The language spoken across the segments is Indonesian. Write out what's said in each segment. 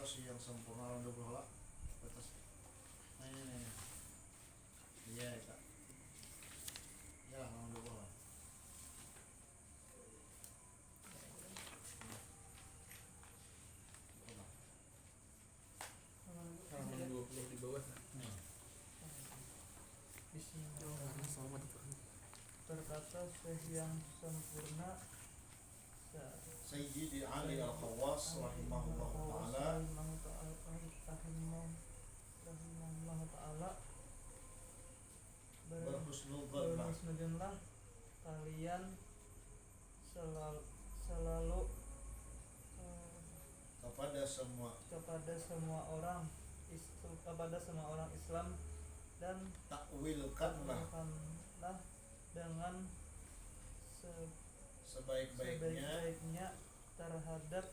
si yang sempurna orang 20 lah batas. Nah ini iya kak, ya orang 20 lah. Halaman 20 di bawah. Bismillahirrahmanirrahim. Berkata Syekh yang sempurna Sayyidi Ali Al-Khawas rahimahullah ta'ala, berhusnudzonlah kalian selalu kepada semua orang Islam dan takwilkanlah dengan sebaik-baiknya terhadap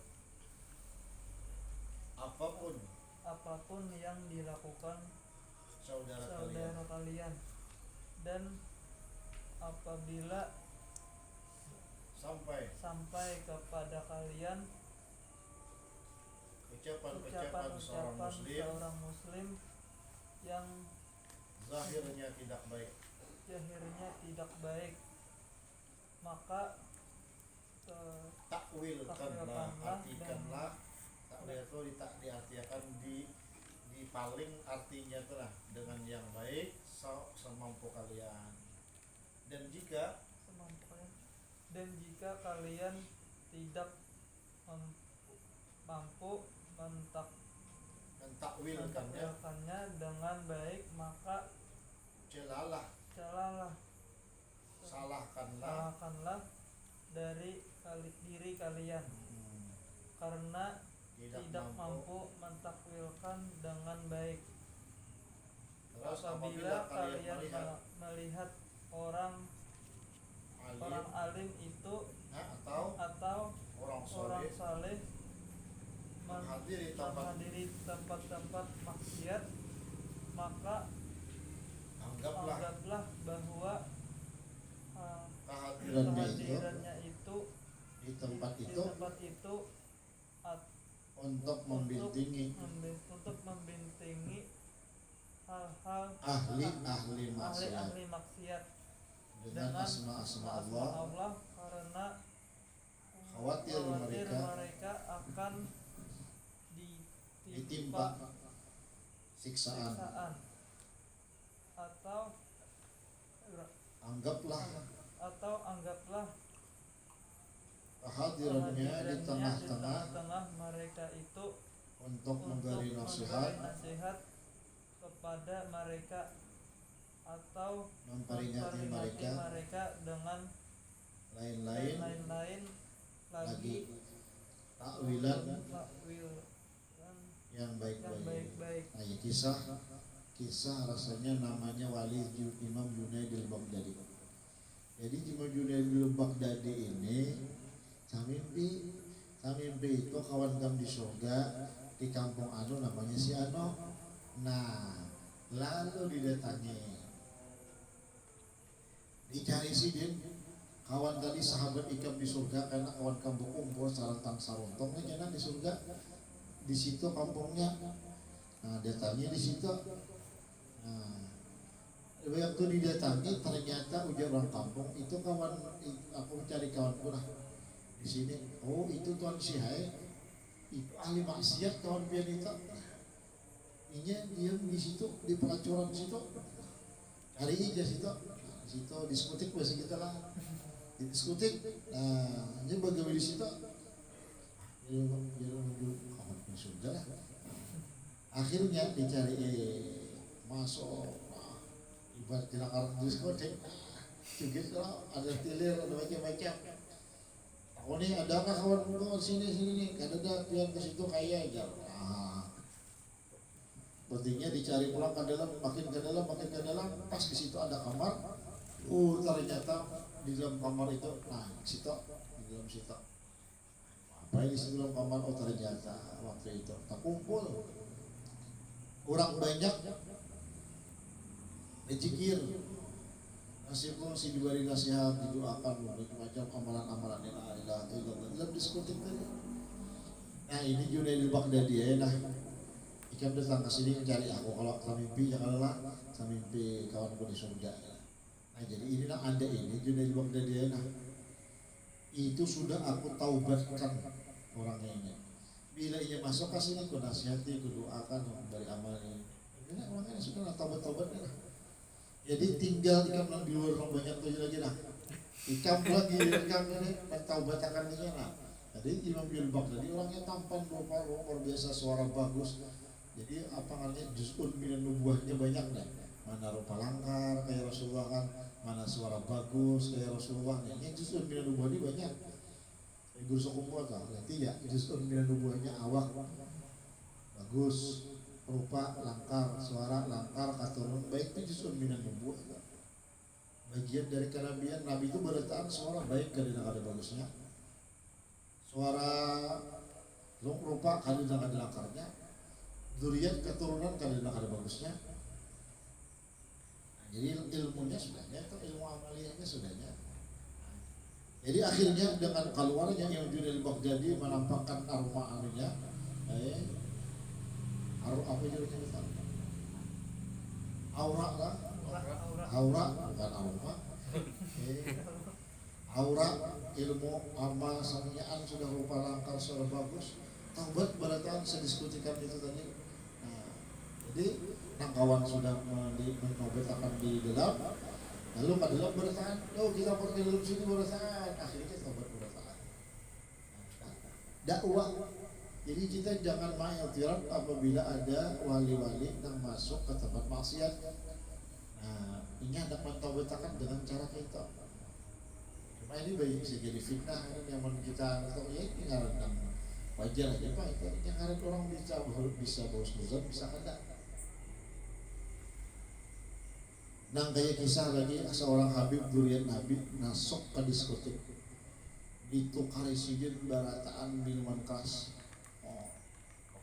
apapun yang dilakukan saudara kalian. Dan apabila sampai kepada kalian ucapan seorang muslim yang zahirnya tidak baik, maka takwilkanlah, artikanlah. Takwil itu diartikan di paling artinya itulah dengan yang baik semampu kalian. Dan jika kalian tidak mampu mentakwilkannya dengan baik, maka salahkanlah dari diri kalian karena tidak mampu mentakwilkan dengan baik. Apabila kalian melihat orang alim itu atau orang saleh menghadiri tempat-tempat maksiat, maka anggaplah bahwa kehadirannya itu di tempat itu untuk membintingi hal-hal ahli maksiat dengan asma Allah, karena khawatir mereka akan ditimpa siksaan. Atau anggaplah kehadirannya di tengah-tengah mereka itu untuk memberi nasihat kepada mereka atau memperingati mereka dengan lain-lain lagi takwilan yang baik-baik. Nah, ya, kisah rasanya namanya wali Imam Junaid al-Baghdadi. Jadi Imam Junaid al-Baghdadi ini samimpi itu kawan kami di surga di kampung anu namanya si Ano. Nah, lalu dicari sidin kawan kali sahabat ikam di surga, karena kawan kampung kumpul sarantang saruntongnya jangan di surga di situ kampungnya. Nah, datangi di situ. Nah, waktu didatangi ternyata ujar orang kampung itu kawan, aku mencari kawanku lah di sini. Oh, itu tuan Syihai, itu ahli maksiat kawan pian itu. Ini dia di situ di pelacuran situ. Hari ini situ. Situ diskutik bahasa kita lah. Diskutik. Nah, ini bagaimana di situ? Jadi menuju kawan surga lah. Akhirnya dicari masuk, ibarat orang diskotik juga kalau ada tilir, ada macam-macam. Oh, ini adakah kawan sini nih, ada pian ke situ kaya aja. Berartinya dicari pulang ke dalam, makin ke dalam, pas di situ ada kamar. Ternyata di dalam kamar itu, di dalam situ. Apa yang di dalam kamar? Ternyata waktu itu tak kumpul orang banyak dicikir, nasibmu si diberi nasihat, didoakan macam amalan-amalan yang ada dalam diskotik tadi. Nah ini Junaidil Baghdadi ya, nah ikam datang ke sini mencari aku, kalau mimpi jangan lelah, mimpi kawanku di surga. Nah jadi inilah anda ini Junaidil Baghdadi ya, nah itu sudah aku taubatkan orangnya ini. Bila ia masuk ke sini, aku nasihati, aku doakan dari amalnya. Ini orangnya sudah taubat-taubat lah. Jadi tinggal ikam di luar orang banyak tuh lagi lah. Ikam ini bertaubat akan ini lah. Jadi Imam bin Baghdadi orangnya tampan, luar biasa, suara bagus. Jadi apa namanya juz'un minan nubuahnya banyak deh. Mana rupa langkar kayak Rasulullah kan, mana suara bagus kayak Rasulullah. Ini juz'un minan nubuahnya banyak. Guru Sokumpo tau, nanti ya juz'un minan nubuahnya awak bagus, rupa langkar, suara langkar, katurun baik, itu juz'un minan nubuah. Bagian dari kenabian, Nabi itu berletakkan suara baik kadang ada bagusnya, suara rupa kadang ada langkarnya, dzurriyyat keturunan kadang ada bagusnya. Nah, jadi ilmunya sudahnya, atau ilmu amaliyahnya sudahnya. Jadi akhirnya dengan keluarnya Imam Junaidil Baghdadi menampakkan aroma anunya, apa judulnya? Aura lah, aura bukan aroma, aura ilmu amal samian sudah rupa langkar sudah bagus, taubat berarti saya diskusikan itu tadi. Nah, jadi kawan sudah menobetakan di dalam. Lalu pada dalam bertahan, oh kita pergi dalam sini bertahan, akhirnya kita bertahan. Dakwah. Jadi kita jangan mengiktiraf apabila ada wali-wali yang masuk ke tempat maksiat. Nah, ini hendak mentaubatkan dengan cara kita. Cuma ini baik bisa jadi fitnah yang kita atau ya ini ngaran wajar aja pak itu. Yang ngaran orang bisa bos bisa kada. Nang kayak kisah lagi seorang Habib durian Nabi masuk ke diskotik, ditukari sidin barataan minuman keras. Oh,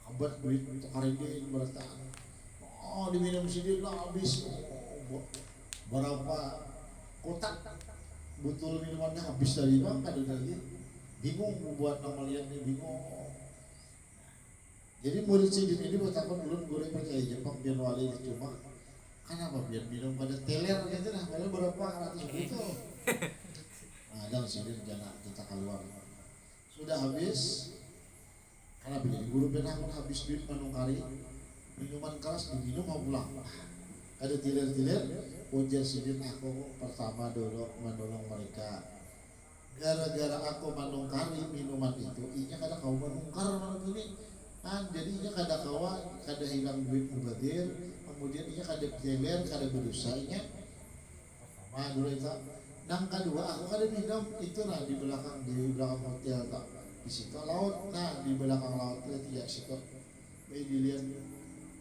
kabar duit tukari dia barataan. Oh, diminum sidin lah habis. Oh, berapa kotak botol minumannya habis dari bang ada lagi. Bingung buat nama lihat nih bingung. Jadi murid sidin ini buat apa dulu gue percaya Jepang biar wali cuma. Kenapa biar minum pada teler gitu nah, padahal berapa ratus ribu. Nah, dan sini jangan kita keluar. Sudah habis. Karena begini, guru benakun habis duit menungkari minuman keras diminum mau pulang. Ada tiler-tiler, ujar sidin aku pertama dulu menolong mereka. Gara-gara aku menungkari minuman itu, inya kada kau menungkar mana ini. Nah, jadinya kada kawa, kada hilang duit mubadir. Kemudian ia kada teler, kada berdosa inya. Pertama dulu itu. Nang kedua aku kada minum itu lah di belakang hotel tak. Di situ laut. Nah di belakang laut itu ya situ. Baik dilihat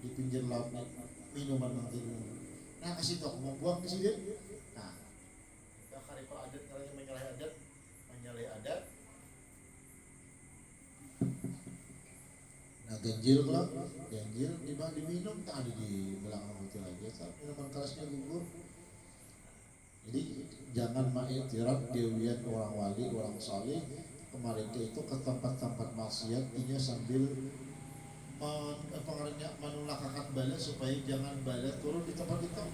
di pinggir laut minuman nanti. Nah ke situ aku mau buang ke sini. Nah kita karipal adat kalau menyalahi adat. Nah ganjil pula, ganjil diminum tak ada di belakang hotel aja, minuman kerasnya gugur. Jadi jangan mengiktiraf dewian orang wali, orang saleh mereka itu ke tempat-tempat maksiat ini sambil menulakakan bala supaya jangan bala turun di tempat itu.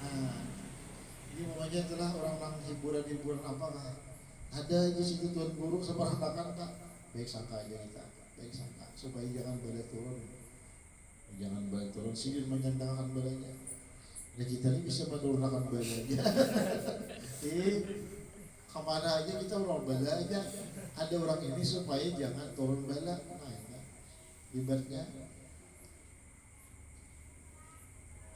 Nah ini namanya adalah orang-orang hiburan apakah ada aja situ tuan guru seperangkakan tak baik sangka aja kita. Baik sangka supaya jangan bala turun sini menyandangkan balanya. Dan kita ini bisa menurunkan balanya. Kemana aja kita orang bala aja. Ada orang ini supaya jangan turun bala. Nah ini ibaratnya.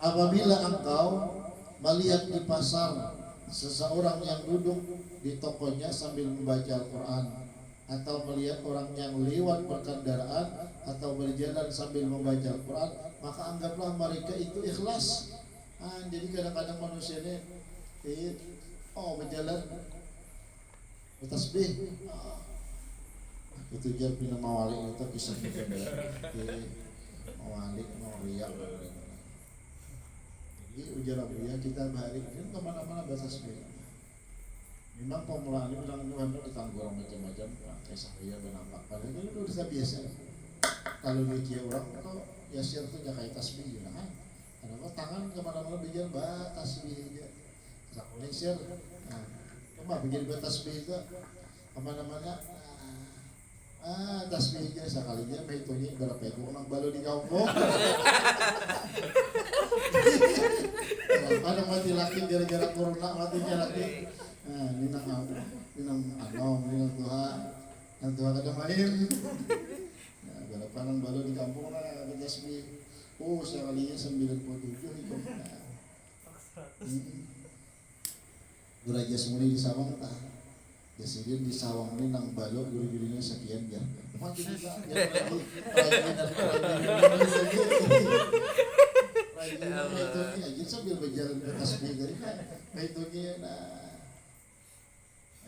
Apabila engkau melihat di pasar seseorang yang duduk di tokonya sambil membaca Al-Quran, atau melihat orang yang lewat berkendaraan atau berjalan sambil membaca Al-Quran, maka anggaplah mereka itu ikhlas. Jadi kadang-kadang manusia ini berjalan bertasbih, itu dia bina mawalik itu kisah mawalik riak. Jadi ujar Abu ya kita balik ini kemana-mana bertasbih. Memang pemulaan ini bilang Tuhan itu ditangguh orang macam-macam, kayak saya benampak. Padahal itu udah biasa. Kalau dia orang itu ya share tuh kayak tasbih ya kan. Karena tangan kemana-mana bikin tasbih aja. Kalau share, cuma bikin tasbih itu kemana-mana. Tasbih aja sekalinya, mahitungnya berapa itu orang baru di kampung. Ada mati laki gara-gara corona matinya laki. Ninang Tuhan, yang Tuhan ada main. Balapan baru di kampung lah ada tasbih. Sekalinya 97 itu. Guraja semula di sawang tak. Jadi di sawang ini nang balok guru-gurunya sekian ya. Makin bisa itu aja sambil berjalan ke tasbih dari itu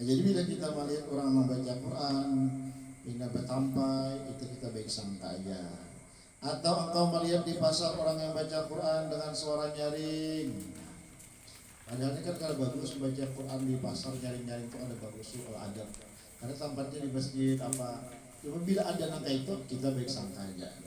jadi bila kita melihat orang membaca Quran, bila bertampai, itu kita baik sangka aja. Atau engkau melihat di pasar orang yang baca Quran dengan suara nyaring. Padahal ini kan kalau bagus baca Quran di pasar nyaring-nyaring itu ada bagus kalau ada. Karena tempatnya di masjid apa. Cuma bila ada nangka itu kita baik sangka aja.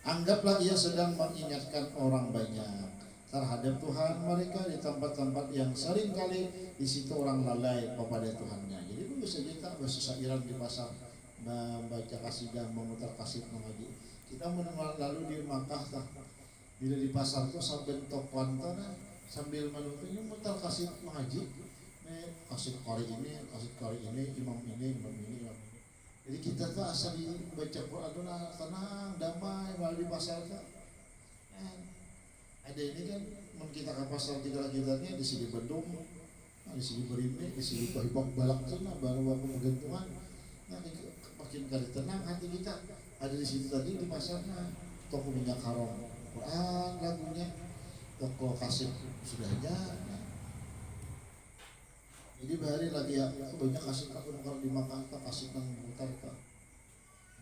Anggaplah ia sedang mengingatkan orang banyak terhadap Tuhan mereka di tempat-tempat yang sering kali di situ orang lalai kepada Tuhannya. Jadi bagus saja kita bersairan di pasar membaca kasidah, memutar kasid mengaji. Kita mendengar lalu di Makkah bila di pasar tuh sampai tokoan tanah sambil menuntutnya mutar kasid mengaji. Kasid kori ini, imam ini. Jadi kita tuh asal baca Quran tuh tenang, damai, malah di pasar tuh. Ada ini kan, kita ke pasar kita-kitanya di sini Bandung, di sini Berimne, di sini Bahibak Balak sana, baru waktu pegantungan. Makin kali tenang hati kita. Ada di situ tadi di pasarnya, toko minyak haram, Quran lagunya, toko kasih sudah ada. Jadi bahari lagi ya banyak kasih aku nongkrong di Makkah, kasih nang mutar tak.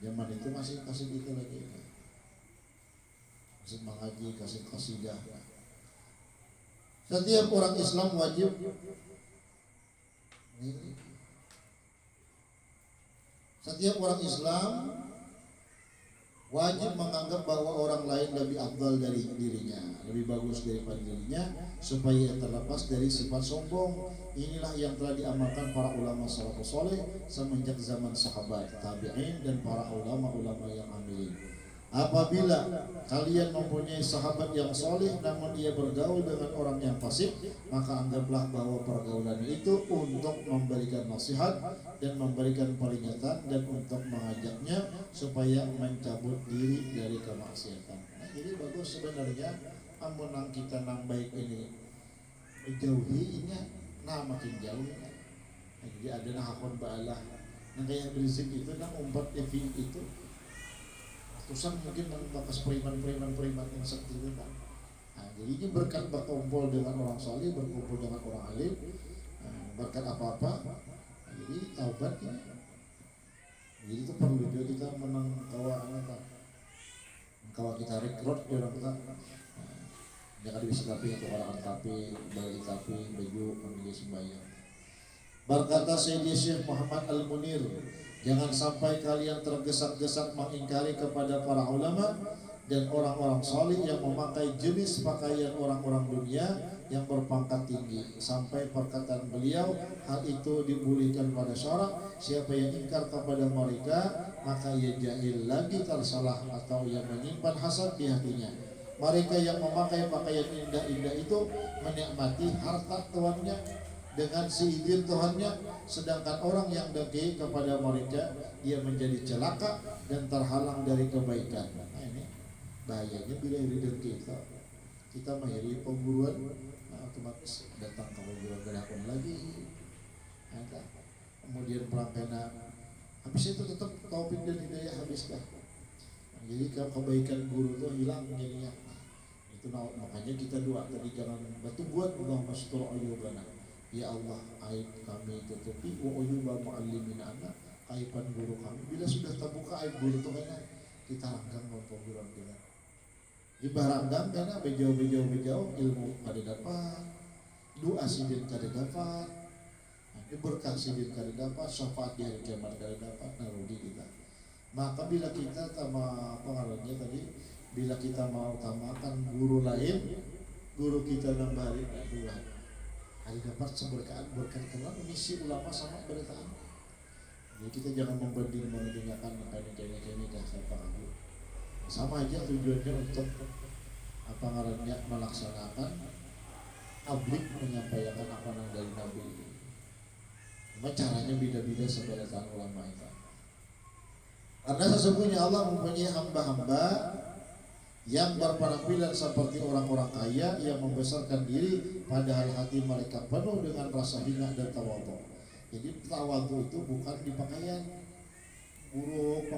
Zaman itu masih kasih gitu lagi. Kasih mengaji, kasih kasidah. Setiap orang Islam wajib menganggap bahwa orang lain lebih afdal dari dirinya, lebih bagus daripada dirinya, supaya terlepas dari sifat sombong. Inilah yang telah diamalkan para ulama salafus saleh semenjak zaman sahabat, tabi'in dan para ulama-ulama yang amilin. Apabila kalian mempunyai sahabat yang soleh namun dia bergaul dengan orang yang fasik, maka anggaplah bahwa pergaulan itu untuk memberikan nasihat dan memberikan peringatan dan untuk mengajaknya supaya mencabut diri dari kemaksiatan. Jadi bagus sebenarnya amunang kita nang baik ini menjauhinya, makin jauh. Jadi ada hakon ba'alah nang kayak berisik itu nang umpat evin itu ratusan mungkin bakas periman yang seperti itu kan. Jadi ini berkat berkumpul dengan orang saleh, berkumpul dengan orang alim, berkat apa-apa. Jadi taubat ya. Jadi itu perlu juga kita menang kawa kita rekrut di orang kita. Jangan bisa tapi untuk orang tapi, bagi tapi, baju, pemilih sembahyang. Berkata Sayyidi Syekh Muhammad Al-Munir, jangan sampai kalian tergesa-gesa mengingkari kepada para ulama dan orang-orang salih yang memakai jenis pakaian orang-orang dunia yang berpangkat tinggi. Sampai perkataan beliau, hal itu dibolehkan pada syarak. Siapa yang ingkar kepada mereka, maka ia jahil lagi tersalah atau yang menyimpan hasad di hatinya. Mereka yang memakai pakaian indah-indah itu menikmati harta tuannya dengan seizin Tuhannya, sedangkan orang yang dengki kepada mereka dia menjadi celaka dan terhalang dari kebaikan. Ini bahayanya bila dengki kita menghiri pemburuan, otomatis datang ke pemburuan gerakan lagi. Kemudian pelangkana habis itu tetap taufik dan hidayah habis dah. Jadi kebaikan guru itu hilang jadinya. Itu makanya kita doa tadi jangan batu buat Allahumma stur ayyubana. Ya Allah, aib kami tutupi wa uyuba muallimina anak, aiban guru kami. Bila sudah terbuka aib guru itu kan kita langgang memperguruan kita. Ibaratkan karena bejauh ilmu kada dapat, doa sidin kada dapat. Ini berkah sidin kali dapat, syafaat di hari kiamat kali dapat, narudi kita. Maka bila kita sama pengaruhnya tadi, bila kita mau utamakan guru lain, guru kita nambah hari Tuhan. Hari dapat seberkaan berkat kenal misi ulama sama beritaan. Jadi kita jangan membanding mendengarkan makanya dah siapa kamu. Sama aja tujuannya untuk apa ngarannya melaksanakan tabligh menyampaikan apa yang dari Nabi. Cuma caranya beda-beda sebenarnya ulama itu. Karena sesungguhnya Allah mempunyai hamba-hamba yang berpenampilan seperti orang-orang kaya yang membesarkan diri padahal hati mereka penuh dengan rasa hina dan tawadhu. Jadi tawadhu itu bukan di pakaian buruk,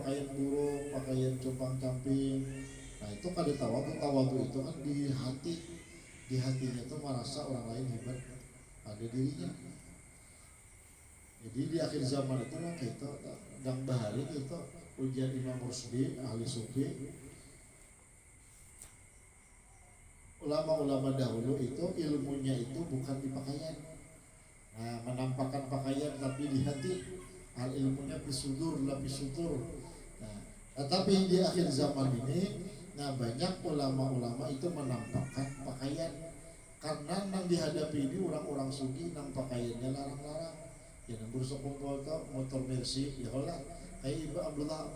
pakaian compang-camping. Nah itu kada tawadhu itu kan di hati. Di hatinya itu merasa orang lain hebat pada dirinya. Jadi di akhir zaman itu lah kita dan bahari itu ujian Imam Rusdi ahli sufi. Ulama-ulama dahulu itu ilmunya itu bukan di pakaian. Nah, menampakkan pakaian tapi di hati. Al ilmunya bisudur la bisutur. Nah, tetapi di akhir zaman ini nah banyak ulama-ulama itu menampakkan pakaian karena nang dihadapi ini orang-orang sugi nang pakaiannya larang-larang. Ya nang bursa kumpul to motor Mercy ya lah kayak Ibu Abdullah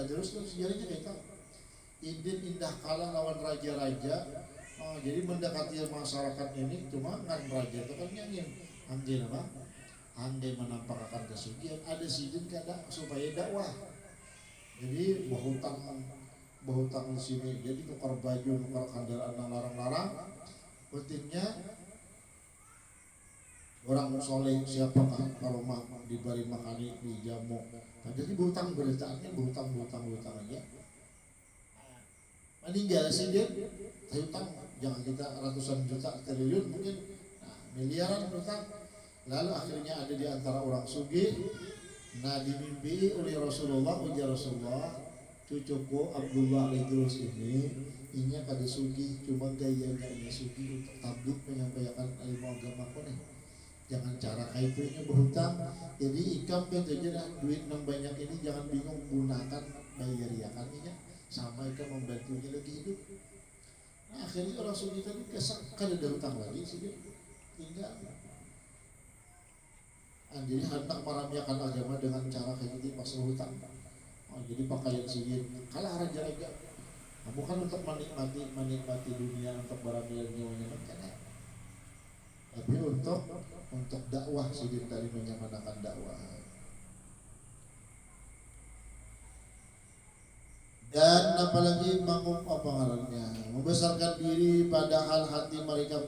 Ajarus kan sejarahnya kayak itu. Indin indah kalah lawan raja-raja. Jadi mendekati masyarakat ini cuma kan raja itu kan yang angin apa? Andai menampakkan kesucian ada sidin kada supaya dakwah. Jadi bahutang di sini jadi tukar baju, tukar kendaraan larang-larang. Pentingnya orang soleh siapakah kalau diberi makani dijamu. Nah, jadi bahutang beritaannya bahutang aja. Meninggal sidin, hutang jangan kita ratusan juta triliun mungkin miliaran hutang. Lalu akhirnya ada di antara orang sugih. Nah dimimpi oleh Rasulullah, ujar Rasulullah, cucuku Abdullah Idrus ini kada sugih, cuma gayanya ini sugih untuk tabligh menyampaikan ilmu agama ko nih. Jangan cara kayak itu berhutang. Jadi ikam kan aja duit nang banyak ini jangan bingung gunakan bayar ya kaninya sama ikam membantunya lagi hidup. Nah akhirnya orang sugih tadi kesak kada ada hutang lagi sih tinggal. Jadi hendak meramaikan agama dengan cara kayak gitu pasal hutang. Jadi pakaian sihir kalah raja-raja. Bukan untuk menikmati dunia untuk berambil nyawanya kan. Tapi untuk dakwah sihir dari menyamarakan dakwah. Dan apalagi membesarkan diri padahal hati mereka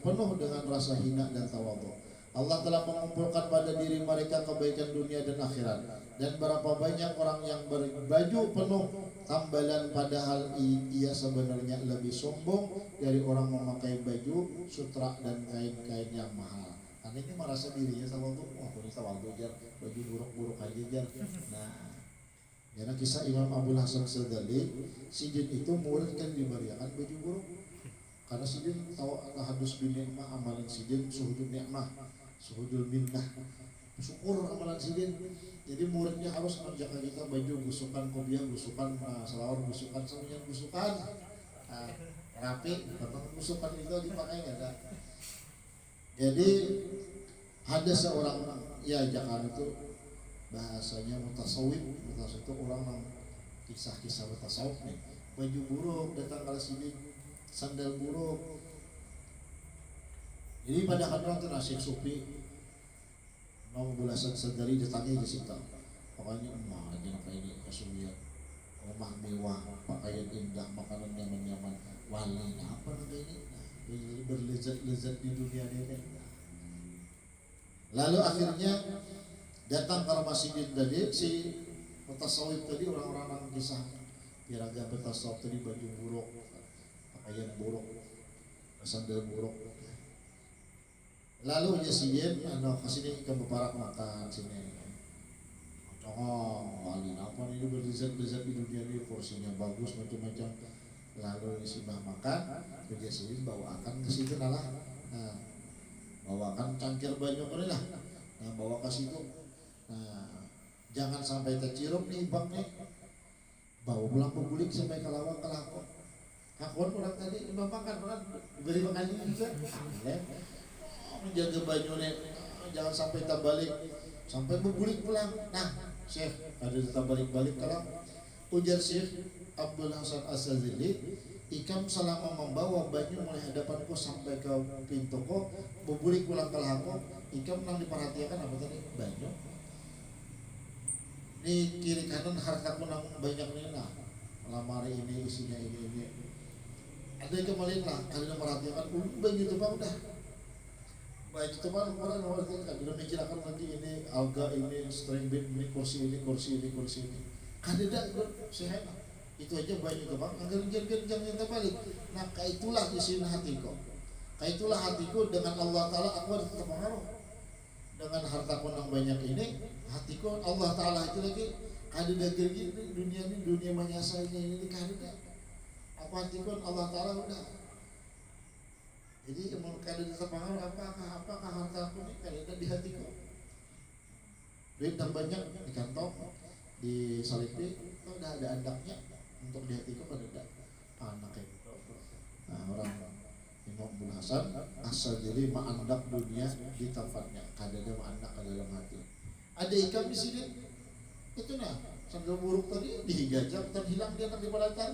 penuh dengan rasa hina dan tawadhu. Allah telah mengumpulkan pada diri mereka kebaikan dunia dan akhirat. Dan berapa banyak orang yang berbaju penuh tambalan padahal ia sebenarnya lebih sombong dari orang memakai baju sutra dan kain-kain yang mahal. Karena ini merasa dirinya tawadhu. Aku ini tawadhu jar, baju buruk-buruk aja jar. Nah, karena kisah Imam Abdul Hasan Sadali, sidin itu murid kan diberikan baju buruk. Karena sidin tahu hadus bin nikmah amalan sidin suhudul nikmah. Suhudul minnah, syukur amalan sidin. Jadi muridnya harus menjaga kita baju gusukan, kopiah gusukan, selawar gusukan, semuanya gusukan, rapi, gusukan itu dipakai nggak ada. Jadi ada seorang ya jangan itu bahasanya mutasawif itu orang yang kisah-kisah mutasawif nih, baju buruk datang ke sini, sandal buruk. Jadi pada kadang itu nasib sufi mau belasan sedari datangnya di situ. Pokoknya emah aja apa ini kesulian, rumah mewah, pakaian indah, makanan nyaman-nyaman, wali apa nanti ini berlezat-lezat di dunia ini. Lalu akhirnya datang ke masjid tadi si mutasawif tadi orang-orang yang kisah piraga mutasawif tadi baju buruk, pakaian buruk, sandal buruk. Lalu ya sidin kesini ke beparak makan sini. Wali apa ini berlezat-lezat di dunia ini, porsinya bagus macam-macam. Lalu disibah makan, kerja sidin bawa akan ke situ nalah. Nah, bawakan cangkir banyu kali lah, nah bawa ke situ, nah jangan sampai tercirup nih ibangnya, bawa pulang pembulik sampai ke lawang ke lakon, hakon orang tadi makan orang beri makan juga, menjaga banyunya, jangan sampai terbalik, sampai berbulik pulang. Nah, Syekh ada terbalik-balik kalau ujar Syekh Abdul Hasan As-Sazili, ikam selama membawa banyu mulai hadapanku sampai ke pintu ko, berbulik pulang ke lahako, ikam nang diperhatikan apa tadi banyu. Ini kiri kanan hartaku nang banyak nih, nah lamari ini isinya ini. Ada yang kembali lah, kalian merhatikan banyu itu bang udah. Baik itu kan orang ngerti kan, udah mikir akan nanti ini alga ini string bed ini kursi ini. Kandidat sehat itu aja banyak tuh bang, agar jangan terbalik. Nah kaitulah isi hatiku, kaitulah hatiku dengan Allah Taala aku harus terpengaruh dengan hartaku yang banyak ini, hatiku Allah Taala itu lagi kandidat gini dunia menyasar ini kandidat. Apa hatiku Allah Taala udah. Jadi mau kandidat terpengaruh apakah hartaku ini kandidat di hatiku. Duit yang banyak di kantong, di salipi, itu udah ada andaknya untuk di hatiku pada ada anaknya. Nah orang Imam Abdul Hasan As-Sazili ma'andak dunia di tempatnya, kadada ma'andak ke dalam hati. Ada ikan di sini, itu nah sandal buruk tadi dihigajak dan hilang dia di balatan.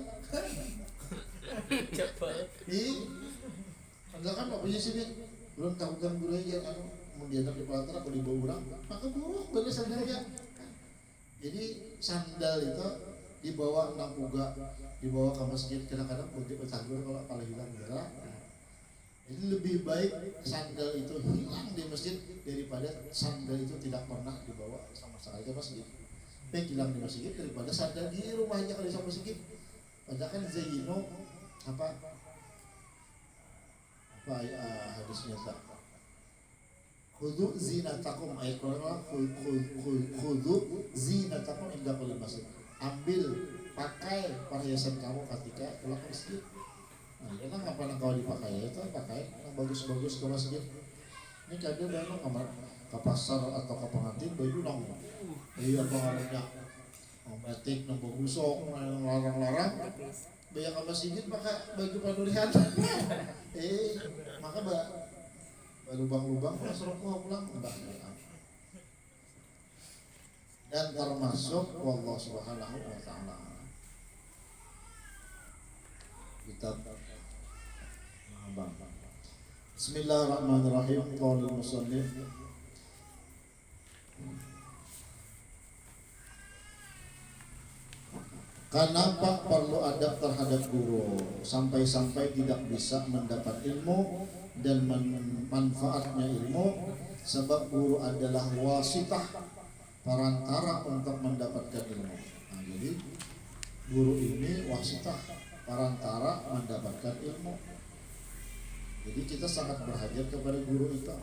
Cepat. Enggak kan apa sini belum tahu kan budaya kan mau diantar di pelantara atau dibawa orang maka buruk bener sandalnya. Jadi sandal itu dibawa enam puga, dibawa ke masjid kadang-kadang untuk bertanggur kalau hilang ya. Jadi lebih baik sandal itu hilang di masjid daripada sandal itu tidak pernah dibawa sama sekali ke masjid. Baik hilang di masjid daripada sandal di rumahnya kalau di masjid. Padahal kan Zaino hadisnya tak khudu zinatakum ayat Quran khudu zinatakum inda kulli masjid, ambil pakai perhiasan kamu ketika pulang ke masjid. Nah itu kan apa yang kau dipakai itu pakai yang bagus-bagus ke masjid. Ini kadang memang kamar ke pasar atau ke pengantin baju nong iya pengaruhnya batik nong bagusok larang-larang banyak ke masjid pakai baju panulihan. Maka lubang-lubang suruh pulang enggak. Dan termasuk wallahu subhanahu wa ta'ala kitab Bismillahirrahmanirrahim. Qaulul musannif kenapa perlu adab terhadap guru sampai-sampai tidak bisa mendapat ilmu dan manfaatnya ilmu, sebab guru adalah wasitah, perantara untuk mendapatkan ilmu. Nah, jadi guru ini wasitah, perantara mendapatkan ilmu. Jadi kita sangat berhajat kepada guru itu.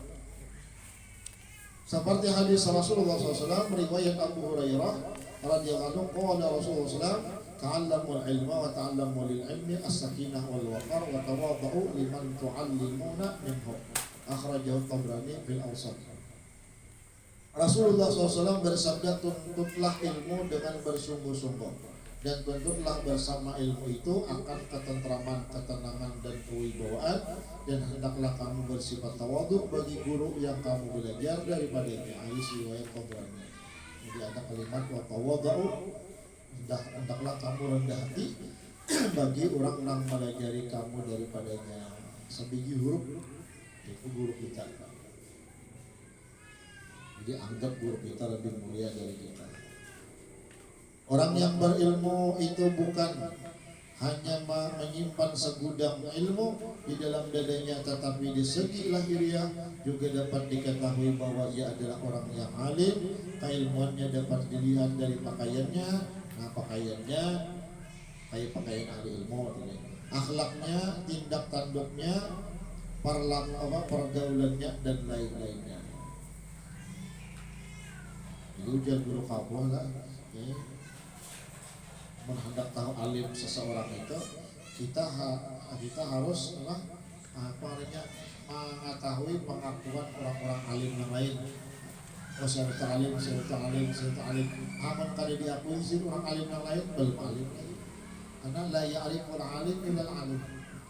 Seperti hadis Rasulullah SAW riwayat Abu Hurairah radhiyallahu anhu, qala Rasulullah SAW, ta'allamul ilma wa ta'allamu lil ilmi as-sakinah wal waqar wa tawadhu liman tu'allimuna minhu. Akhrajahu Tabrani fil Awsat. Rasulullah SAW bersabda, tuntutlah ilmu dengan bersungguh-sungguh, dan tuntutlah bersama ilmu itu akan ketentraman, ketenangan dan kewibawaan, dan hendaklah kamu bersifat tawadhu bagi guru yang kamu belajar daripadanya. Hadis riwayat Tabrani. Jadi ada kalimat wa tawadhu, hendaklah kamu rendah hati bagi orang yang melajari kamu daripadanya. Sebiji huruf itu guru kita. Jadi anggap guru kita lebih mulia dari kita. Orang yang berilmu itu bukan hanya menyimpan segudang ilmu di dalam dadanya, tetapi di segi lahiriah juga dapat diketahui bahwa ia adalah orang yang alim. Keilmuannya dapat dilihat dari pakaiannya. Nah, pakaiannya kayak pakaian ahli ilmu, akhlaknya, tindak tanduknya, pergaulannya dan lain-lainnya. Jadi ujian guru kabuh lah. Hendak tahu alim seseorang itu kita harus Artinya mengetahui pengakuan orang-orang alim yang lain. Oh saya alim, saya alim, saya alim. Aman kali diakui sih orang alim yang lain belum alim lagi. Karena la ya'riful alim illal alim,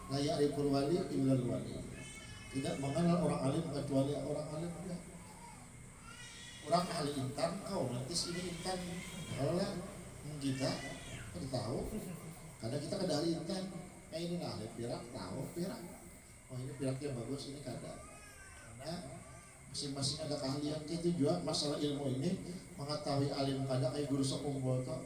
la ya'riful wali illal wali. Tidak mengenal orang alim kecuali orang alim. Orang ahli intan, kau nanti sini intan, kalau kita tahu, karena kita kan dari intan. Ini lah ahli pirak, tahu pirak. Oh ini piraknya bagus, ini kada. Karena masing-masing ada keahlian. Itu juga masalah ilmu ini mengetahui alim kada kayak guru sekumpulan tuh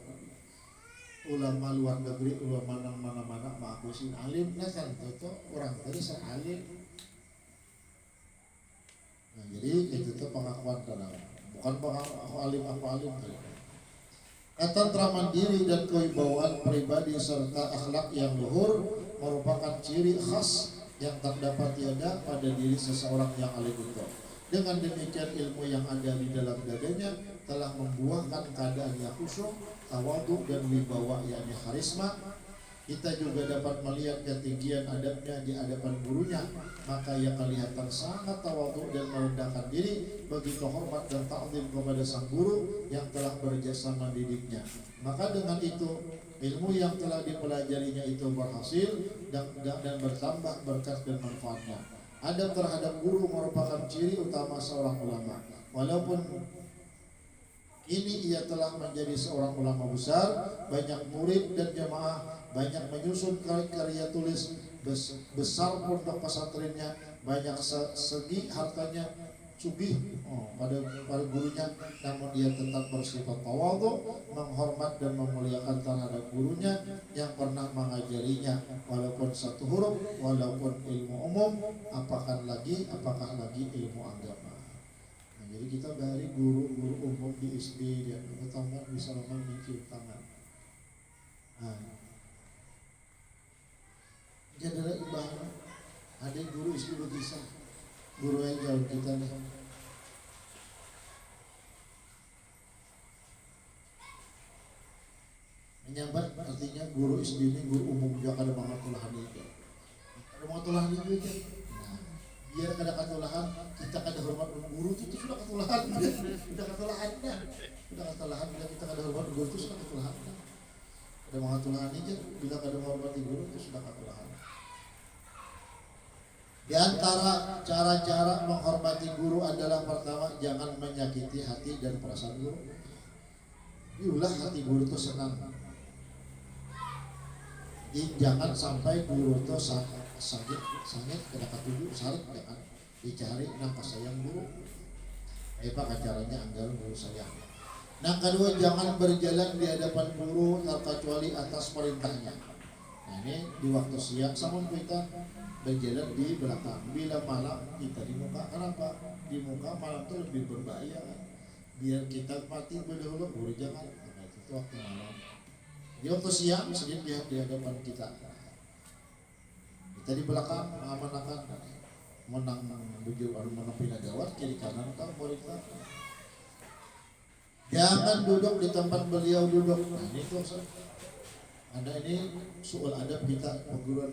ulama luar negeri, ulama mana-mana mengakuisin alim, nah kan itu orang tadi alim. Nah jadi itu tuh pengakuan kada, bukan pengakuan aku alim kada. Ketentraman diri dan kewibawaan pribadi serta akhlak yang luhur merupakan ciri khas yang terdapat tiada pada diri seseorang yang alim itu. Dengan demikian ilmu yang ada di dalam dadanya telah membuahkan keadaannya khusyuk, tawadhu dan wibawa yakni karisma. Kita juga dapat melihat ketinggian adabnya di hadapan gurunya, maka ia kelihatan sangat tawadhu dan merendahkan diri, begitu hormat dan ta'zim kepada sang guru yang telah berjasa mendidiknya. Maka dengan itu ilmu yang telah dipelajarinya itu berhasil dan bertambah berkat dan manfaatnya. Adab terhadap guru merupakan ciri utama seorang ulama. Walaupun ini ia telah menjadi seorang ulama besar, banyak murid dan jemaah, banyak menyusun karya tulis besar pondok pesantrennya, banyak segi hartanya sugih pada gurunya, namun dia tetap bersifat tawadhu, menghormat dan memuliakan terhadap gurunya yang pernah mengajarinya, walaupun satu huruf, walaupun ilmu umum, apakah lagi ilmu agama. Nah, jadi kita dari guru umum di SD dan pertama bisa mencium tangan. Nah, jadi ada ibarat ada guru SD begitu. Guru yang jauh kita nih. Menyambat artinya guru SD ini guru umum juga kada banget tulahan itu. Kada banget tulahan itu aja. Nah, biar kada katulahan kita kada hormat guru itu sudah katulahan. Sudah katulahan dah. Sudah katulahan bila kita kada hormat guru itu sudah katulahan. Kada banget tulahan aja bila kada menghormati guru itu sudah katulahan. Di antara cara-cara menghormati guru adalah pertama, jangan menyakiti hati dan perasaan guru. Biulah hati guru itu senang. Jangan sampai guru itu sakit kena katuju sarik, jangan dicari nafas sayang guru. Pak caranya anggar guru sayang. Nah kedua, jangan berjalan di hadapan guru terkecuali atas perintahnya. Nah ini di waktu siang sama kita berjalan di belakang. Bila malam kita di muka, kenapa? Di muka malam itu lebih berbahaya kan? Biar kita mati berdahulu, guru jangan. Nah, itu waktu malam. Di waktu siang sedikit lihat di hadapan kita. Kita di belakang mengamankan menang bujur baru menang gawat kiri kanan kan mereka. Jangan duduk di tempat beliau duduk. Nah ini tuh ada ini soal adab kita perguruan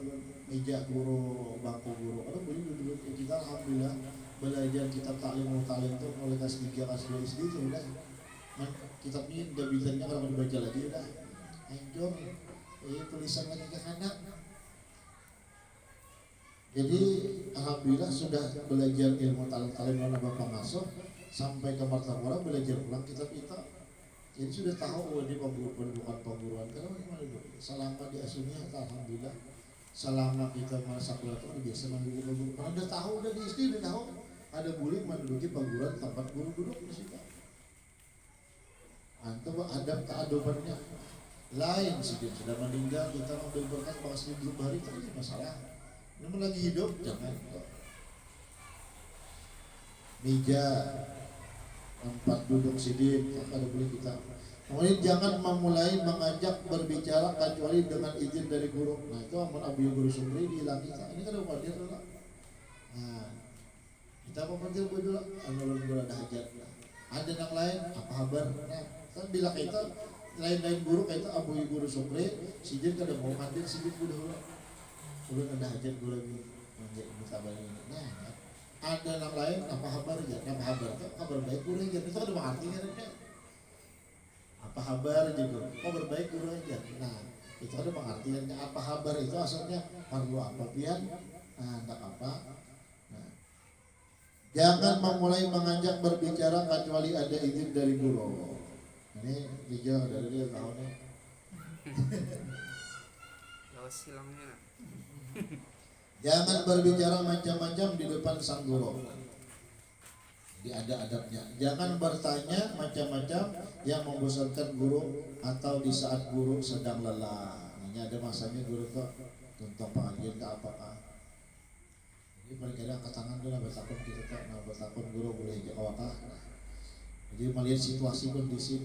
meja guru, bangku guru. Ada boleh duduk kita alhamdulillah belajar kitab taklim tuh mulai kelas 3 kelas 2 SD itu udah. Kitab ini udah bilangnya kalau dibaca lagi udah. Enjoy. Tulisan lagi ke anak. Jadi alhamdulillah sudah belajar ilmu taklim mana bapak masuk sampai ke martabat belajar pulang kitab kita. Jadi sudah tahu ini bukan pemburuan. Karena gimana dulu? Selama di asuhnya alhamdulillah. Selama kita masa kuliah itu biasa mengguru-guru. Karena udah tahu udah di SD udah tahu ada boleh menduduki pemburuan tempat guru duduk di situ. Antum adab keadabannya lain sih, dia sudah meninggal kita ambil berkat bahas hidup hari itu aja masalah. Ini lagi hidup jangan. Meja tempat duduk sidin ada boleh kita. Kemudian jangan memulai mengajak berbicara kecuali dengan izin dari guru. Nah itu aman ambil guru sumri dihilang kita. Ini kan udah hadir dulu. Nah kita apa panggil gue dulu? Anulun guru ada hajat. Ada yang lain apa kabar? Nah kan bila kita lain-lain guru kita abu guru sumri sidin kada mau hadir sidin gue dulu. Ulun ada hajat gue lagi. menjadi kabar ini. Nah, ada yang lain apa kabar ya? Apa kabar? Kabar baik guru aja. Itu ada artinya kan? Apa kabar gitu? Kabar baik guru aja. Nah, itu ada pengertiannya. Apa kabar itu asalnya perlu apa pian? Nah, tak apa. Nah, jangan memulai mengajak berbicara kecuali ada izin dari guru. Ini video dari dia tahunnya. Lawas silangnya. Jangan berbicara macam-macam di depan sang guru. Jadi ada adabnya. Jangan bertanya macam-macam yang membosankan guru atau di saat guru sedang lelah. Ini ada masanya guru tuh tentang pengajian ke apakah. Jadi paling kadang ke tangan dulu bertakun kita tak nah bertakun guru boleh jawab apa. Jadi melihat situasi kondisi.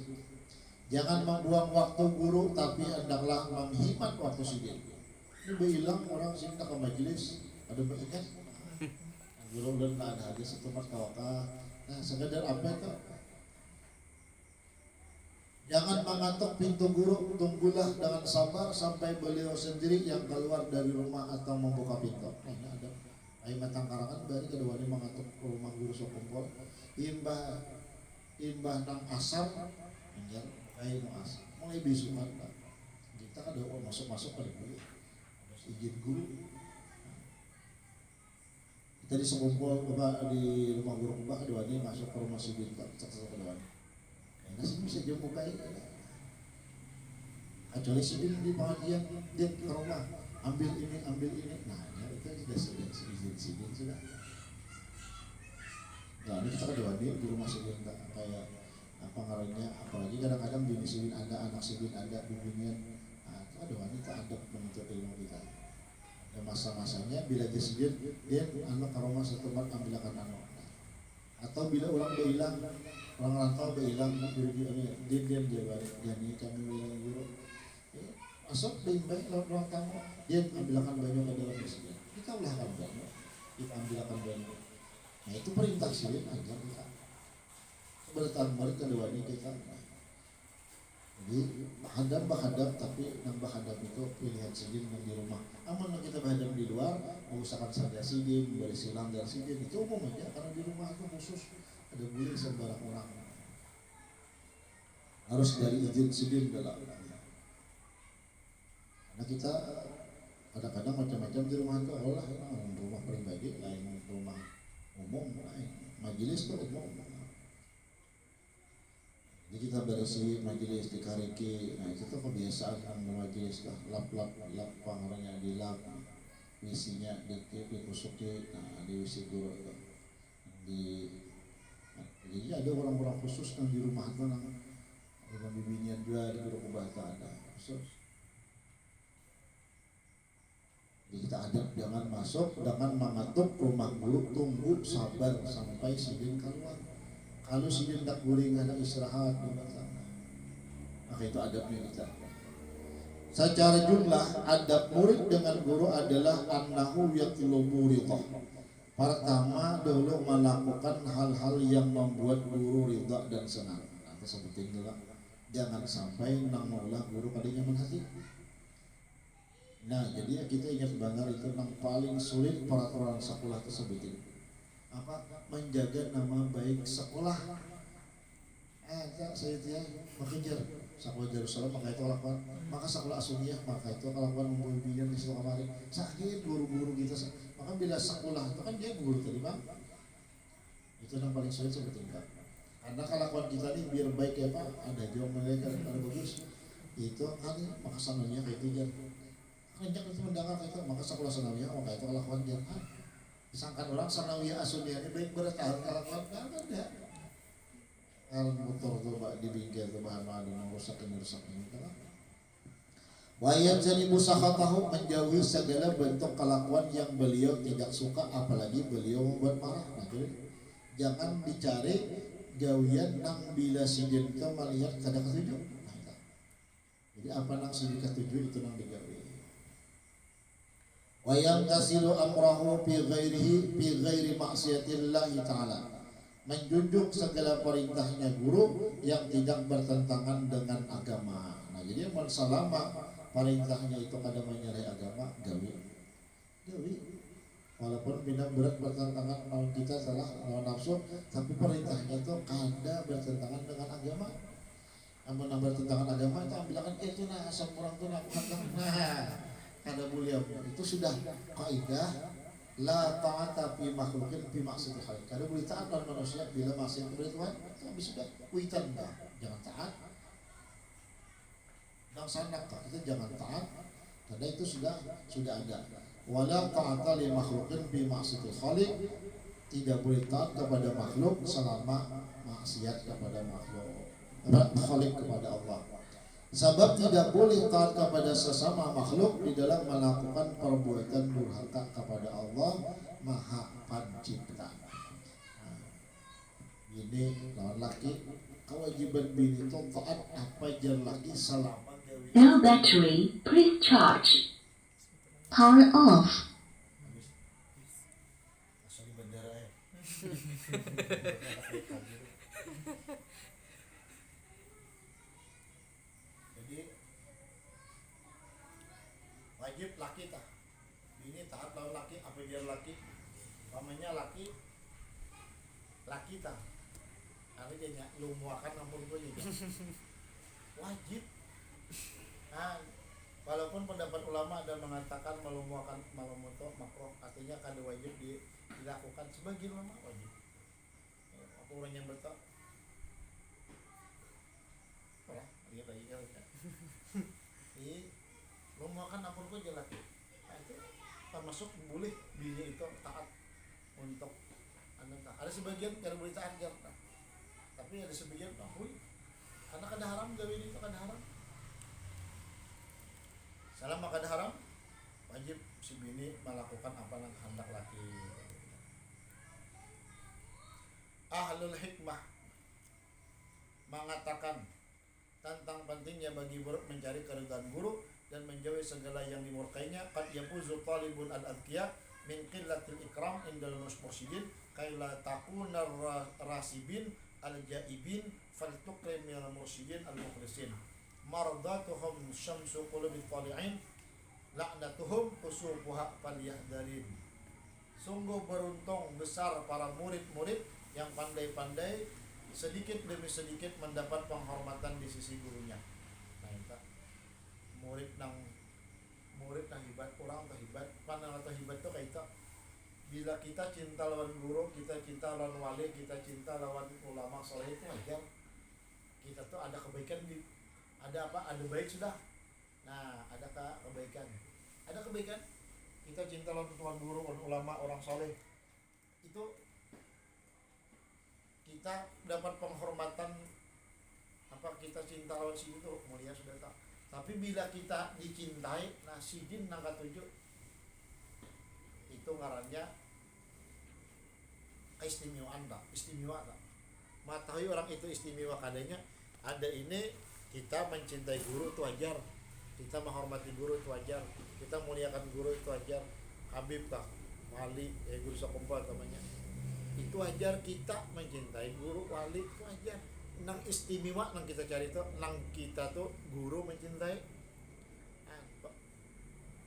Jangan membuang waktu guru tapi hendaklah menghemat waktu sendiri. Ini bilang orang sini ke majelis ada mengingat guru dan ada satu tempat kawaka. Nah sekedar apa itu? Jangan mengatok pintu guru, tunggulah dengan sabar sampai beliau sendiri yang keluar dari rumah atau membuka pintu. Nah, ini ada ayo matang karangan dari kedua ini mengatok rumah guru sokumpul. Imbah nang asar, menjar ayo mau asar, mulai bisukan. Kita kan udah masuk pada guru. Izin guru kita di sekumpul di rumah guru kubah kedua ini masuk ke rumah si bintang satu kedua ini nasi bisa jemput baik kecuali si bintang di pengajian dia ke rumah ambil ini nah ya, itu sudah izin si bintang sudah nah ini kita kedua ini di rumah si bintang kayak apa ngarannya apalagi kadang-kadang bini si bintang ada anak si bintang ada bimbingan nah itu kedua ini tak ada menuntut ilmu kita masa-masanya bila dia anak ke rumah satu tempat ambilkan anak atau bila orang berhilang orang rantau berhilang dia balik jadi kami bilang guru masuk baik orang tamu dia ambilkan banyak ke dalam masjid kita ulahkan banyak kita ambilkan banyak nah itu perintah sih ajar kita bertahan balik kedua ini kita jadi bahadab tapi yang bahadab itu pilihan sidin yang di rumah. Aman yang kita bahadab di luar, mengusahakan saja sidin, beri silang dari sidin itu umum aja karena di rumah itu khusus ada boleh sembarang orang. Harus dari izin sidin dalam. Karena kita kadang-kadang macam-macam di rumah itu Allah rumah pribadi lain rumah umum lain majelis itu umum. Jadi kita berisi majelis di kariki, nah itu tuh kebiasaan kan majelis lah, lap pangaranya di lap, isinya dikusuki, nah di isi guru itu, jadi ada orang-orang khusus yang di rumah itu nang rumah bibinya juga di guru kubata ada khusus. Jadi kita adab jangan masuk, jangan mengatuk rumah guru, tunggu sabar sampai sidin keluar. Kalau sidin tak boleh ada istirahat di sana, maka itu adabnya kita. Secara jumlah adab murid dengan guru adalah annahu yatlubu ridha. Pertama dulu melakukan hal-hal yang membuat guru ridha dan senang. Nah, seperti itulah. Jangan sampai nang maulah guru pada nyaman hati. Nah, jadi kita ingat banget itu yang paling sulit peraturan sekolah tersebut itu. Apa menjaga nama baik sekolah saya itu ya mengejar sekolah Jerusalem maka itu lakukan maka sekolah Asuniah maka itu lakukan membimbing di situ kemarin sakit guru-guru kita maka bila sekolah itu kan dia guru tadi bang itu yang paling sulit sebetulnya karena kelakuan kita ini biar baik ya pak ada jauh mereka ada bagus itu kan maka sananya kayak itu jangan ngajak itu mendengar kayak itu maka sekolah sanawiyah maka itu kelakuan jangan disangkan orang sanawiyah Asuniah ini baik bertahan kelakuan kan ada kalau motor tuh pak dibingkai tuh bahan rusak ini kan wayat jadi musakatahu menjauhi segala bentuk kelakuan yang beliau tidak suka apalagi beliau membuat marah nah, jangan dicari gawian nang bila sidin itu melihat kada ketujuh nah, jadi apa nang sidin ketujuh itu nang digawi wayang kasilu amrahu fi ghairi maksiatillahi ta'ala menjunjung segala perintahnya guru yang tidak bertentangan dengan agama. Nah jadi yang selama perintahnya itu kada menyalahi agama gawi walaupun bina berat bertentangan lawan kita salah lawan nafsu, tapi perintahnya itu kada bertentangan dengan agama. Amun bertentangan agama itu ambilkan itu nah asam kurang tuh lakukan nah kada boleh itu sudah kaidah la ta'ata fi makhluqin fi maksiatil khaliq. Kada boleh taat lawan manusia bila maksiat kepada Tuhan, habis sudah kuitan dah. Jangan taat. Dan sanak kita jangan taat karena itu sudah ada. Wala ta'ata li makhluqin fi maksiatil khaliq. Tidak boleh taat kepada makhluk selama maksiat kepada makhluk. Khaliq kepada Allah. Sebab tidak boleh taat kepada sesama makhluk di dalam melakukan perbuatan durhaka kepada Allah Maha Pencipta. Ini lawan laki kewajiban bini itu taat apa jar laki selama dewi. No battery, please charge. Power off. Asal di bandara ya. Jadi wajib laki tah. Bini taat lawan laki apa jar laki. Pamannya laki tah. Kami jadinya lu muakan ampun gue juga. Wajib. Nah, walaupun pendapat ulama ada mengatakan melumuakan malamuto makruh, artinya kada wajib dilakukan, sebagian ulama wajib. Apa orang yang betul? Wah, lihat lagi kalau kan. Ini lumuakan ampun gue jelas. Nah, itu termasuk boleh bini itu taat untuk anak. Ada sebagian kada boleh taat jar. Tapi ada sebagian boleh. Karena kada haram gawe ini itu kada haram. Selama kada haram, wajib si bini melakukan apa yang hendak laki. Ahlul hikmah mengatakan tentang pentingnya bagi buruh mencari keridhaan guru dan menjauhi segala yang dimurkainya. Qad yafuzu talibun al-adqiya min qillatil ikram indal mursyidin kaila takuna rasibin al-jaibin faltuqrimil mursyidin al-mukhlisin. Mardatuhum syamsu qulubil tali'in laknatuhum usubuha falyahdharin. Sungguh beruntung besar para murid-murid yang pandai-pandai sedikit demi sedikit mendapat penghormatan di sisi gurunya. Nah itu murid nang hebat, orang terhebat, pandang atau hebat itu kayak itu. Bila kita cinta lawan guru, kita cinta lawan wali, kita cinta lawan ulama soleh itu wajar. Kita tuh ada kebaikan ada apa? Ada baik sudah. Nah, adakah kebaikan? Ada kebaikan. Kita cinta lawan tuan guru, ulama, orang soleh. Itu kita dapat penghormatan apa kita cinta lawan si itu mulia sudah tak. Tapi bila kita dicintai, nah sidin nang katujuh itu ngarannya keistimewaan tak, istimewa tak. Matahui orang itu istimewa kadanya ada ini. Kita mencintai guru itu wajar, kita menghormati guru itu wajar, kita muliakan guru itu wajar. Habib kah, wali, guru sakumpa namanya, itu wajar. Kita mencintai guru, wali itu wajar. Nang istimewa nang kita cari itu, nang kita tuh guru mencintai.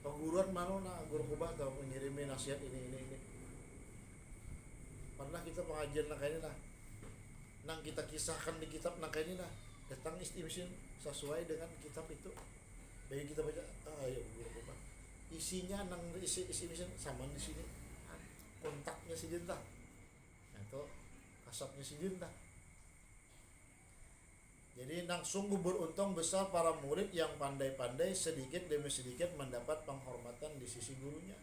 Perguruan mana na guru kubah atau mengirimi nasihat ini. Pernah kita pengajian nang kayak ini lah, nang kita kisahkan di kitab nang kayak ini lah. Datang istimewa sesuai dengan kitab itu. Bagi kita baca, ayo guru apa? Isinya nang isi sama di sini. Kontaknya si Dinta. Atau kasapnya si Dinta. Jadi nang sungguh beruntung besar para murid yang pandai-pandai sedikit demi sedikit mendapat penghormatan di sisi gurunya.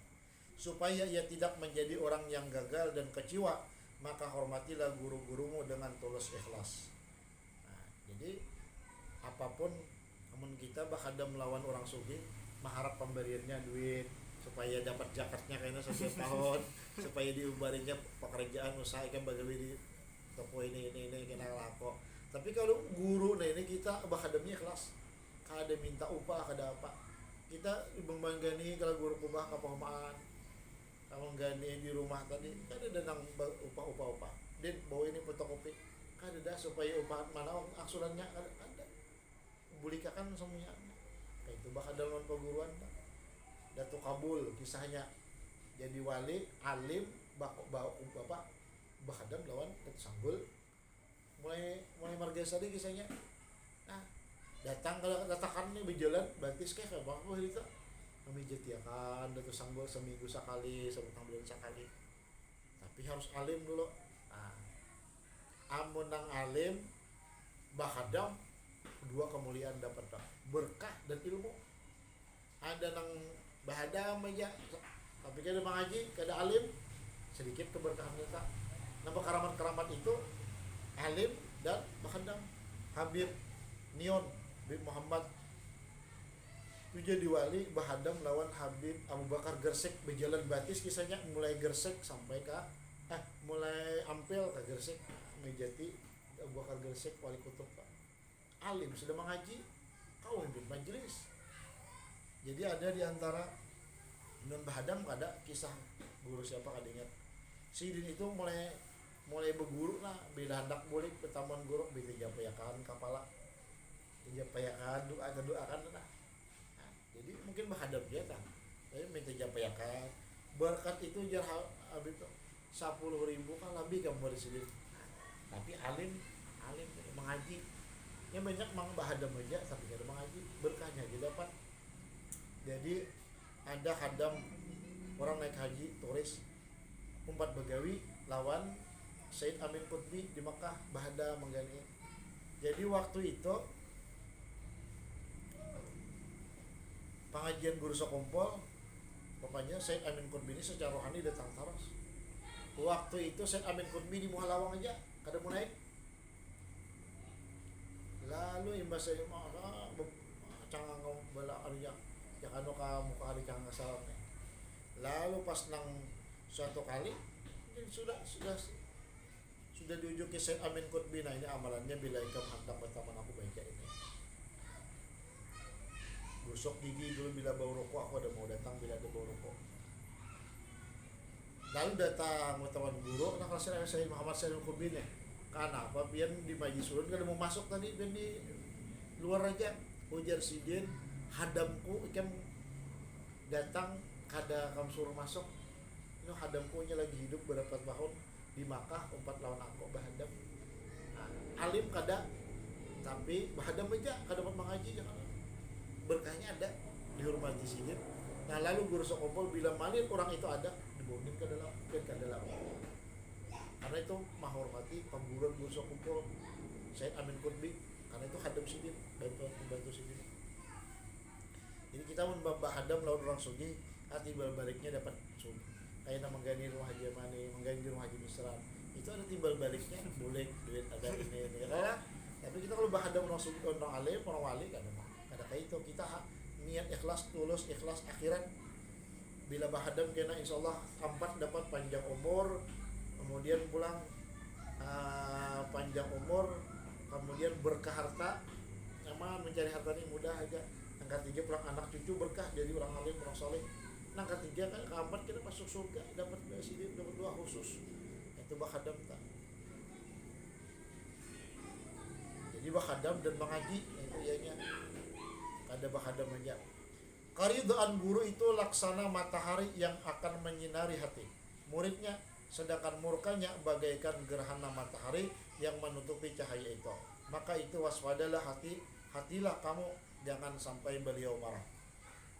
Supaya ia tidak menjadi orang yang gagal dan kecewa, maka hormatilah guru-gurumu dengan tulus ikhlas. Jadi apapun namun kita bakal melawan orang sugih mengharap pemberiannya duit supaya dapat zakatnya kayaknya setiap tahun supaya diubarinya pekerjaan usaha ikan bagawi di toko ini kena laku. Tapi kalau guru nah ini kita bakadamnya kelas kada minta upah kada apa. Kita menggani kalau guru kubah kapamaan kalau gani di rumah tadi kada ada upah dan bawa ini fotokopi kada dah supaya upah mana aksurannya ada bulikakan semuanya kayak itu bakal dalam perguruan Datuk Kabul kisahnya jadi wali alim bapak bahadam lawan sanggul mulai margasari kisahnya. Nah datang kalau datakannya berjalan batis kayak apa itu kami jetiakan datu sanggul seminggu sekali sebutang bulan sekali, tapi harus alim dulu. Nah amun nang alim bahadam dua kemuliaan dapat berkah dan ilmu. Ada nang bahadam aja tapi kada mengaji kada alim sedikit keberkahan kita. Nama keramat itu alim dan bahadam. Habib Nion Habib Muhammad itu jadi wali bahadam lawan Habib Abu Bakar Gersek berjalan batis kisahnya mulai Gersek sampai ke mulai Ampel ke Gersek Mejati Abu Bakar Gersek wali kutub Pak. Alim sudah mengaji kau pimpin majelis. Jadi ada di antara Nun Bahadam ada kisah guru siapa kada ingat. Sidin itu mulai berguru lah bila hendak boleh ke taman guru bila japayakan kepala japayakan doakan nah. Jadi mungkin Bahadam dia kan tapi minta japayakan berkat itu jar habis 10.000 kan lebih kamu di sini. Tapi alim mengaji yang banyak mang Bahadam aja tapi kada mengaji berkahnya aja dapat. Jadi ada hadam orang naik haji turis umpat begawi lawan Said Amin Qutbi di Mekah bahada menggani. Jadi waktu itu pengajian guru sekompol bapaknya Said Amin Qutbi ini secara rohani datang terus. Waktu itu Said Amin Qutbi di Muhalawang aja kada mau naik. Lalu imbas saya cangang bala arya yang anu ka muka hari kang salam nih. Lalu pas nang suatu kali jadi sudah diujuk ke Said Amin Qutbi. Nah ini amalannya bila ikam hendak berteman aku baca ini gosok gigi dulu bila bau rokok aku ada mau datang bila ada bau rokok. Lalu datang berteman guru nah kalau saya Muhammad Said Qutbi nih karena apa biar di majlis ulun kada mau masuk tadi dan di luar aja ujar sidin hadamku ikan datang kada kamu suruh masuk itu hadamku nya lagi hidup berapa tahun di Makkah 4 lawan aku bahadam. Nah, alim kada tapi bahadam aja kada dapat mengaji ya berkahnya ada dihormati sidin. Nah lalu guru sekompol bila malin orang itu ada dibawain ke dalam karena itu menghormati pemburuan guru sekompol Said Amin Qutbi karena itu hadam sidin bantu sidin. Jadi kita membahas hadam lawan orang sugi hati baliknya dapat sugi kayak nama menggani rumah Haji Amani menggani rumah Haji Misran itu ada timbal baliknya boleh duit ada ini ya. Tapi kita kalau bahadam orang sugi orang alim orang wali kada kayak itu kita niat ikhlas tulus ikhlas akhirat bila bahadam kena insyaallah 4 dapat panjang umur kemudian pulang panjang umur kemudian berkah harta emang mencari harta ini mudah aja. Yang ketiga pulang anak cucu berkah jadi orang alim orang soleh. Yang ketiga kan keempat kita masuk surga dapat presiden dapat doa khusus itu bahadam tak. Jadi bahadam dan mengaji itu ianya ada bahadam aja. Karidaan guru itu laksana matahari yang akan menyinari hati muridnya sedangkan murkanya bagaikan gerhana matahari yang menutupi cahaya itu. Maka itu waspadalah hatilah kamu jangan sampai beliau marah.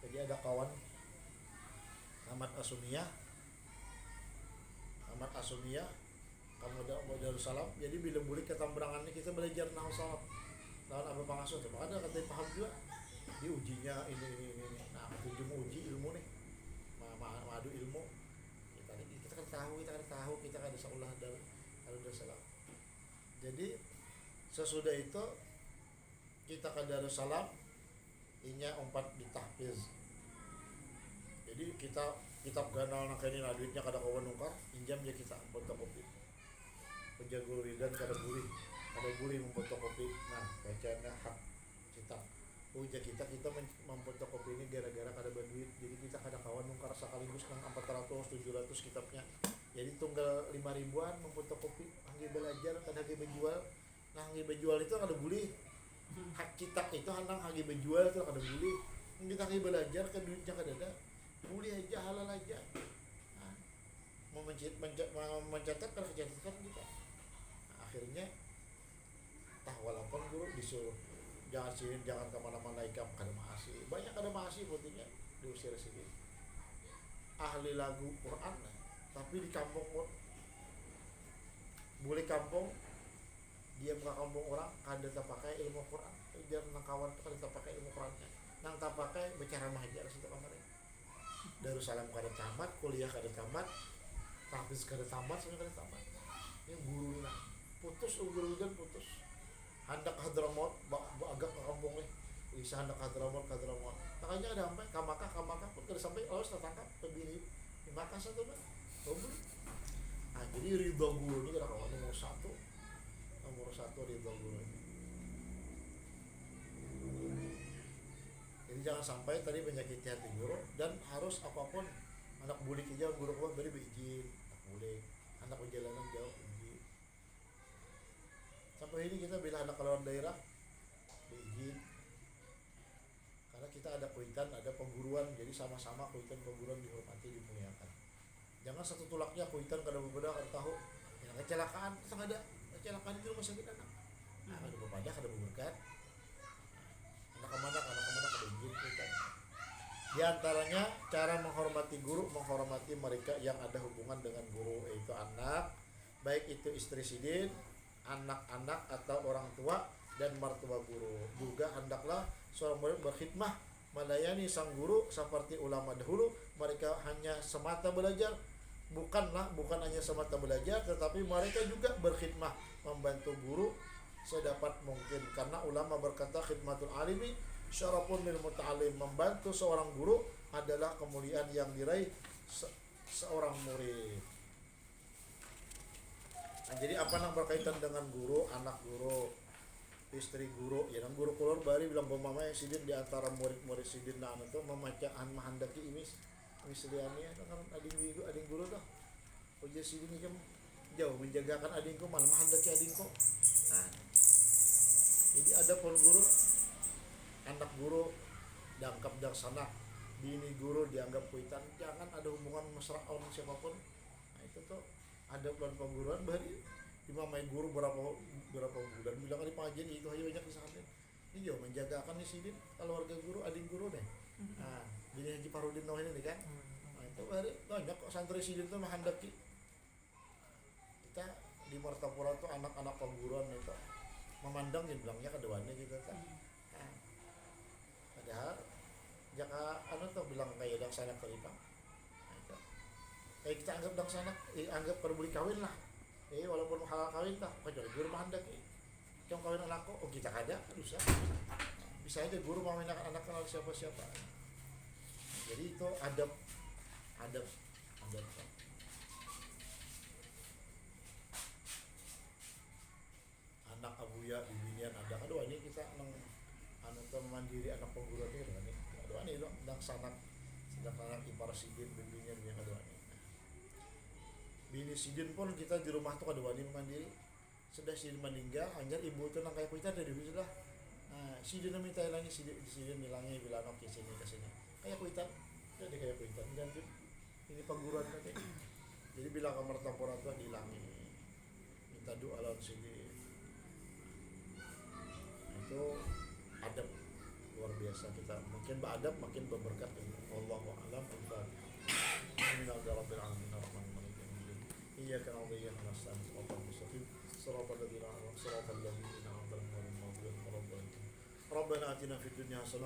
Jadi ada kawan Ahmad Asumiyah kamu mau Darussalam. Jadi bila boleh ketamberangan ini kita belajar nahwu salaf lawan apa pangasuh coba ada kata paham juga di ujinya ini. Nah tujuh uji ilmu nih madu ilmu kita kan tahu kita kan ada saulah Darussalam. Jadi sesudah itu kita ke Darussalam inya 4 ditahfiz. Jadi kita kitab ganal nak ini duitnya kada kawan nukar injam je kita fotokopi penjago ridan kada guri memfotokopi. Nah bacanya hak kitab uja kita memfotokopi ini gara-gara kada berduit. Jadi kita kada kawan nukar sekaligus nang 400-700 kitabnya. Jadi tunggal 5.000-an memfotokopi angge belajar kada angge menjual. Nah angge menjual itu kada boleh. Hak kitab itu hanang angge menjual itu kada boleh. Kita angge belajar ke duitnya kada ada. Boleh aja halal aja. mencatatkan kecatatan kita. Nah, akhirnya walaupun guru disuruh jangan sini, jangan kemana-mana ikam kada masih banyak kada masih pentingnya diusir sini ahli lagu Quran tapi di kampung boleh kampung dia ke kampung orang kada tak pakai ilmu Quran dia nang kawan kada tak pakai ilmu Qurannya nang tak pakai bicara mahajar situ kemarin Darussalam kada tamat kuliah kada tamat tahfiz kada tamat semua kada tamat ini guru nah putus guru dan putus hendak Hadramaut agak ke kampungnya bisa hendak Hadramaut makanya ada sampai kamaka pun kada sampai harus tertangkap pembini di Makassar tuh kan nah jadi ridho guru ini kira kawan nomor satu ridho guru ini. Jadi jangan sampai tadi menyakiti hati guru dan harus apapun anak bulik aja guru kawan beri berizin tak boleh anak perjalanan jauh izin. Sampai ini kita bila anak keluar daerah berizin karena kita ada kuitan, ada pengguruan, jadi sama-sama kuitan pengguruan dihormati, dimuliakan. Jangan satu tulaknya kuitan kada berbeda kada tahu yang kecelakaan ada kecelakaan itu rumah sakit anak kada berpadah kada berberkat anak kemana kada izin kuitan. Di antaranya cara menghormati guru, menghormati mereka yang ada hubungan dengan guru, yaitu anak, baik itu istri sidin, anak-anak atau orang tua dan mertua guru. Juga hendaklah seorang murid berkhidmah melayani sang guru seperti ulama dahulu. Mereka hanya semata belajar, bukan hanya semata belajar, tetapi mereka juga berkhidmah membantu guru sedapat mungkin. Karena ulama berkata khidmatul alimi syarafun lil muta'allim, membantu seorang guru adalah kemuliaan yang diraih seorang murid. Nah, jadi apa yang berkaitan dengan guru, anak guru, istri guru, ya nang guru keluar bari bilang bahwa mama yang sidin di antara murid-murid sidin nah itu memacaan mahandaki imis liani dengan ading guru dah. Ujar sidin jam jauh menjagakan adingku malah mahandaki adingku. Nah, jadi ada pun guru, anak guru dianggap daksana, bini guru dianggap kuitan, jangan ada hubungan mesra sama siapapun. Nah itu tuh ada bulan pengguruan bari dimamai guru berapa bulan bilang di pengajian itu aja banyak kesalahan ini jauh menjagakan di sini keluarga guru adik guru deh. Nah jadi Haji Farudin ini nih kan. Nah itu bari banyak kok santri sidin tuh menghendaki kita di Martapura tuh anak-anak pengguruan itu memandang dia bilangnya keduanya gitu kan. Nah, padahal jaka tuh bilang kayak daksana kelipang. Kayak kita anggap daksana, anggap perbuli kawin lah. Walaupun halal kawin tak, kecuali guru mahandak Kau kawin anakku, oh kita kada, bisa aja guru mau anak kenal siapa-siapa. Jadi itu adab. Anak abuya, bibinian ada. Aduh ini kita anak mandiri anak pengguruan ini kan. Aduh ini dong, daksana anak ipar sidin, bibinian yang aduh ini. Bini sidin pun kita di rumah tuh kadua nih mandiri sudah sidin meninggal hanya ibu tuh nang kayak kita dari dulu sudah. Nah sidin minta lagi sidin bilangnya bilang oke sini ke sini kayak kuitan jadi kayak kuitan dan ini pengguruan tadi jadi bilang kamar Martapura tuh dihilangi minta doa lawan sidin. Nah, itu adab luar biasa kita makin beradab makin berberkat. Wallahu a'lam bishawab. Alhamdulillahirabbil alamin arrahmanir rahim. Iyyaka na'budu wa iyyaka nasta'in ihdinas mustaqim shiratal ladzina an'amta 'alaihim ghairil maghdubi 'alaihim waladdallin. Rabbana atina fid dunya hasanah